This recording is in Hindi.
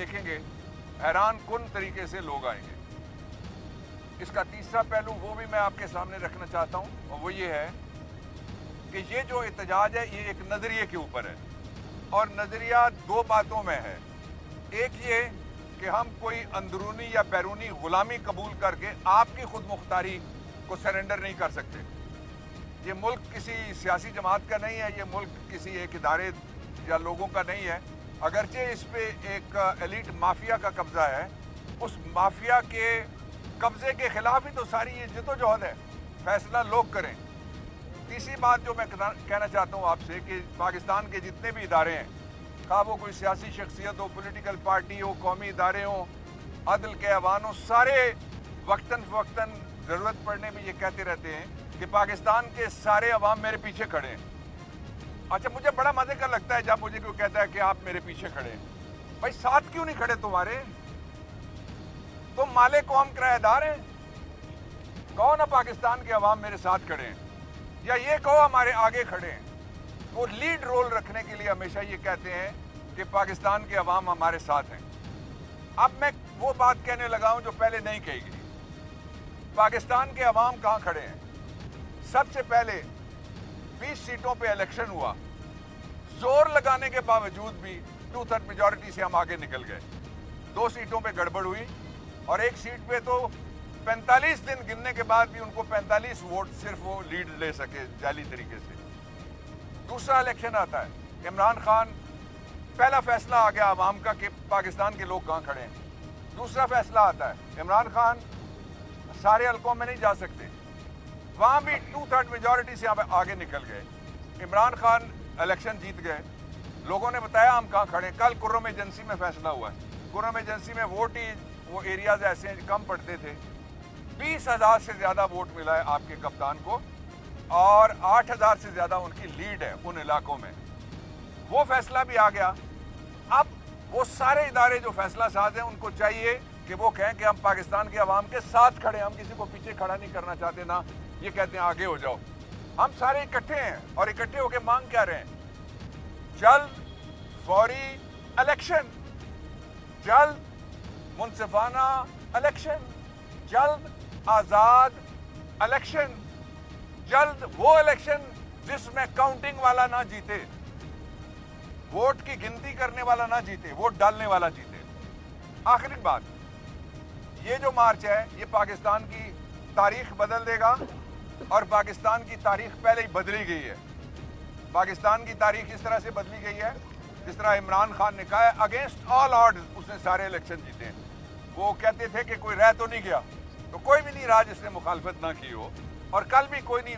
देखेंगे हैरान कुन तरीके से लोग आएंगे। इसका तीसरा पहलू वो भी मैं आपके सामने रखना चाहता हूं, और वो ये है कि ये जो एहतजाज है ये एक नज़रिए के ऊपर है, और नज़रिया दो बातों में है। एक ये कि हम कोई अंदरूनी या बैरूनी गुलामी कबूल करके आपकी खुद मुख्तारी को सरेंडर नहीं कर सकते। ये मुल्क किसी सियासी जमात का नहीं है, ये मुल्क किसी एक इदारे या लोगों का नहीं है। अगरचे इस पे एक एलीट माफिया का कब्जा है, उस माफिया के कब्जे के खिलाफ ही तो सारी ये जद्दोजहद है। फैसला लोग करें। तीसरी बात जो मैं कहना चाहता हूँ आपसे कि पाकिस्तान के जितने भी इदारे हैं, खा वो कोई सियासी शख्सियत हो, पॉलिटिकल पार्टी हो, कौमी इदारे हों, अदल के ऐवान हो, सारे वक्तन फ़वक्तन ज़रूरत पड़ने में ये कहते रहते हैं कि पाकिस्तान के सारे अवाम मेरे पीछे खड़े हैं। अच्छा, मुझे बड़ा मजे का लगता है जब मुझे कोई कहता है कि आप मेरे पीछे खड़े हैं। भाई साथ क्यों नहीं खड़े तुम्हारे? तुम माले कौम किराएदार हैं। कहो ना पाकिस्तान के अवाम मेरे साथ खड़े हैं, या ये कहो हमारे आगे खड़े हैं। वो लीड रोल रखने के लिए हमेशा ये कहते हैं कि पाकिस्तान के अवाम हमारे साथ हैं। अब मैं वो बात कहने लगा हूं जो पहले नहीं कही गई। पाकिस्तान के अवाम कहां खड़े हैं? सबसे पहले 20 सीटों पे इलेक्शन हुआ, जोर लगाने के बावजूद भी 2/3 मेजॉरिटी से हम आगे निकल गए। 2 सीटों पे गड़बड़ हुई, और एक सीट पे तो 45 दिन गिनने के बाद भी उनको 45 वोट सिर्फ वो लीड ले सके जाली तरीके से। दूसरा इलेक्शन आता है, इमरान खान, पहला फैसला आ गया अवाम का कि पाकिस्तान के लोग कहाँ खड़े हैं। दूसरा फैसला आता है, इमरान खान सारे हल्कों में नहीं जा सकते, वहाँ भी 2/3 मेजॉरिटी से आगे निकल गए। इमरान खान इलेक्शन जीत गए। लोगों ने बताया हम कहाँ खड़े हैं। कल कुर्रम एजेंसी में फैसला हुआ है। कुर्रम एजेंसी में वोट ही वो एरियाज ऐसे कम पड़ते थे। 20,000 से ज़्यादा वोट मिला है आपके कप्तान को, और 8,000 से ज़्यादा उनकी लीड है उन इलाकों में। वो फैसला भी आ गया। अब वो सारे इदारे जो फैसला साज हैं उनको चाहिए कि वो कहें कि हम पाकिस्तान के अवाम के साथ खड़े हैं, हम किसी को पीछे खड़ा नहीं करना चाहते, ना ये कहते हैं आगे हो जाओ। हम सारे इकट्ठे हैं, और इकट्ठे होकर मांग क्या रहे हैं? जल्द फौरी इलेक्शन, जल्द मुनसिफाना इलेक्शन, जल्द आजाद इलेक्शन, जल्द वो इलेक्शन जिसमें काउंटिंग वाला ना जीते, वोट की गिनती करने वाला ना जीते, वोट डालने वाला जीते। आखिरी बात, ये जो मार्च है ये पाकिस्तान की तारीख बदल देगा, और पाकिस्तान की तारीख पहले ही बदली गई है। पाकिस्तान की तारीख इस तरह से बदली गई है जिस तरह इमरान खान ने कहा है, अगेंस्ट ऑल ऑड्स उसने सारे इलेक्शन जीते हैं। वो कहते थे कि कोई रह तो नहीं गया, तो कोई भी नहीं रहा जिसने मुखालफत ना की हो, और कल भी कोई नहीं